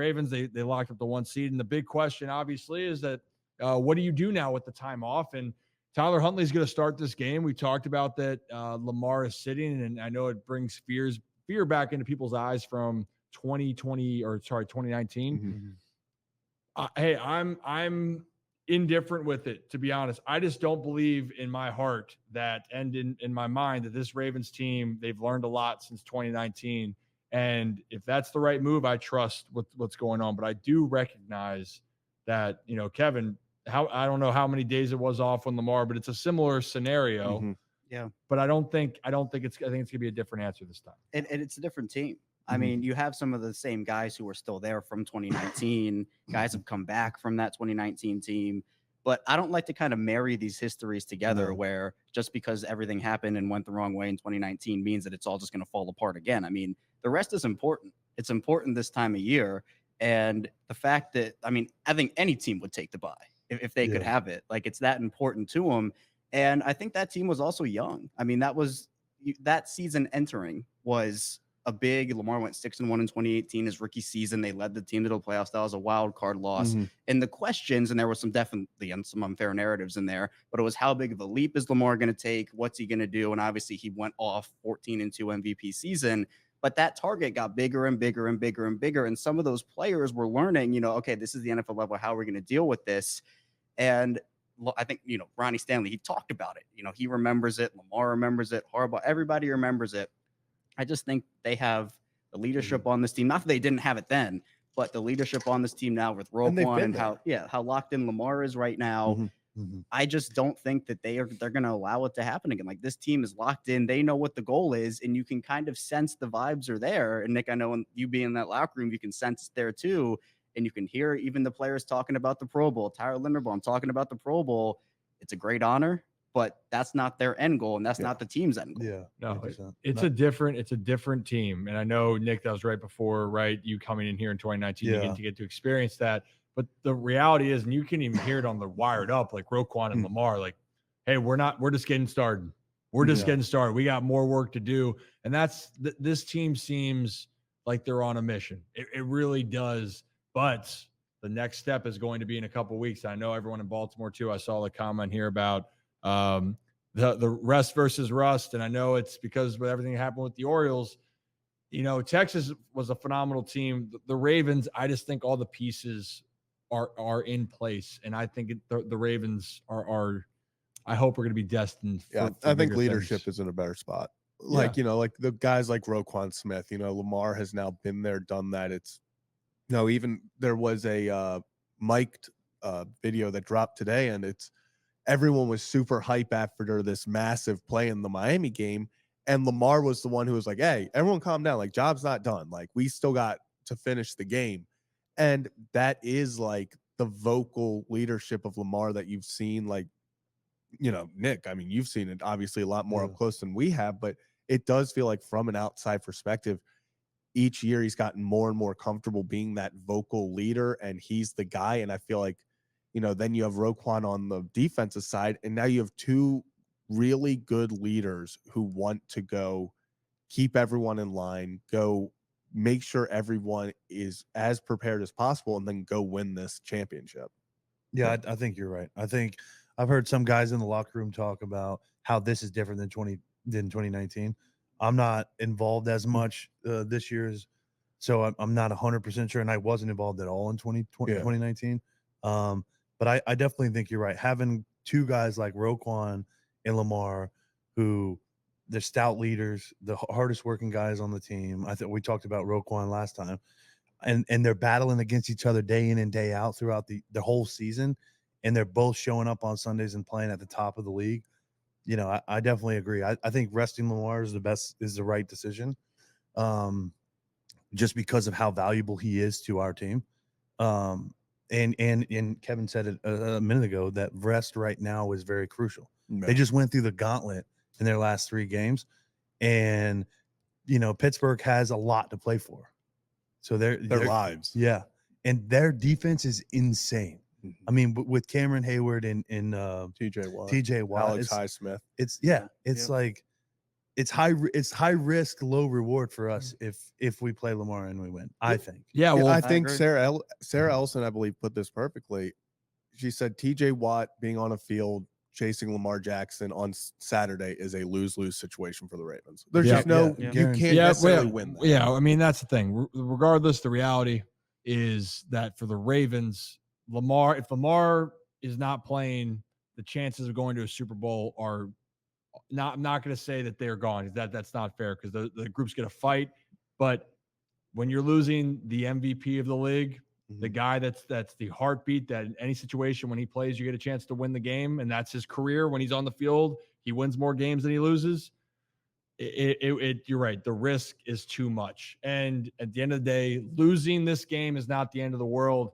Ravens, they locked up the 1 seed. And the big question, obviously, is that what do you do now with the time off? And Tyler Huntley's going to start this game. We talked about that Lamar is sitting, and I know it brings fear back into people's eyes from 2019. Mm-hmm. Hey, I'm indifferent with it, to be honest. I just don't believe in my heart that, and in my mind, that this Ravens team, they've learned a lot since 2019. And if that's the right move, I trust what's going on. But I do recognize that, Kevin, I don't know how many days it was off on Lamar, but it's a similar scenario. Mm-hmm. Yeah. But I think it's going to be a different answer this time. And it's a different team. I mean, you have some of the same guys who are still there from 2019. Guys have come back from that 2019 team. But I don't like to kind of marry these histories together where just because everything happened and went the wrong way in 2019 means that it's all just going to fall apart again. I mean, the rest is important. It's important this time of year. And the fact that, I mean, I think any team would take the bye if they could have it. Like, it's that important to them. And I think that team was also young. I mean, that season entering was a big. Lamar went 6-1 in 2018, his rookie season. They led the team to the playoffs. That was a wild card loss. And the questions, and there was some definitely some unfair narratives in there, but it was how big of a leap is Lamar going to take? What's he going to do? And obviously he went off 14-2 MVP season, but that target got bigger and bigger and bigger and bigger. And some of those players were learning, okay, this is the NFL level. How are we going to deal with this? And I think, Ronnie Stanley, he talked about it. He remembers it. Lamar remembers it. Harbaugh, everybody remembers it. I just think they have the leadership on this team. Not that they didn't have it then, but the leadership on this team now with Roquan and how locked in Lamar is right now. I just don't think that they're going to allow it to happen again. Like, this team is locked in. They know what the goal is, and you can kind of sense the vibes are there. And Nick, I know when you being in that locker room, you can sense it there too. And you can hear even the players talking about the Pro Bowl. Tyler Linderbaum talking about the Pro Bowl. It's a great honor, but that's not their end goal, and that's not the team's end goal. Yeah, no, it's a different team. And I know, Nick, that was right before, you coming in here in 2019, you get to experience that. But the reality is, and you can even hear it on the Wired Up, like Roquan and Lamar, like, hey, we're just getting started. We're just getting started. We got more work to do. And this team seems like they're on a mission. It really does. But the next step is going to be in a couple of weeks. I know everyone in Baltimore too. I saw the comment here about the rest versus rust. And I know it's because with everything that happened with the Orioles, Texas was a phenomenal team. The Ravens, I just think all the pieces are in place. And I think the Ravens are I hope we're going to be destined for I think leadership things. is in a better spot. Like, like the guys like Roquan Smith, Lamar has now been there, done that. It's, even there was a mic'd video that dropped today, and everyone was super hype after this massive play in the Miami game. And Lamar was the one who was like, hey, everyone calm down. Like, job's not done. Like, we still got to finish the game. And that is like the vocal leadership of Lamar that you've seen. Like, Nick, I mean, you've seen it obviously a lot more up close than we have, but it does feel like from an outside perspective, each year he's gotten more and more comfortable being that vocal leader, and he's the guy. And I feel like, then you have Roquan on the defensive side, and now you have two really good leaders who want to go keep everyone in line, go make sure everyone is as prepared as possible, and then go win this championship. Yeah, I think you're right. I think I've heard some guys in the locker room talk about how this is different than 2019. I'm not involved as much this year's, so I'm not 100% sure, and I wasn't involved at all in 2019. But I definitely think you're right. Having two guys like Roquan and Lamar, who they're stout leaders, the hardest working guys on the team. I think we talked about Roquan last time, and they're battling against each other day in and day out throughout the whole season, and they're both showing up on Sundays and playing at the top of the league. I definitely agree. I think resting Lamar is the right decision, just because of how valuable he is to our team. And Kevin said it a minute ago that rest right now is very crucial. No. They just went through the gauntlet in their last 3 games, and Pittsburgh has a lot to play for. So their lives, and their defense is insane. I mean, with Cameron Hayward and TJ Watt, Alex Highsmith, it's it's high risk, low reward for us if we play Lamar and we win. I think. Yeah, well, I think agree. Sarah Ellison, I believe, put this perfectly. She said TJ Watt being on a field chasing Lamar Jackson on Saturday is a lose-lose situation for the Ravens. There's just no, yeah, you can't necessarily win that. Yeah, I mean, that's the thing. Regardless, the reality is that for the Ravens, if Lamar is not playing, the chances of going to a Super Bowl are not. I'm not going to say that they're gone. That's not fair because the group's going to fight. But when you're losing the MVP of the league, the guy that's the heartbeat, that in any situation when he plays, you get a chance to win the game, and that's his career. When he's on the field, he wins more games than he loses. You're right. The risk is too much. And at the end of the day, losing this game is not the end of the world.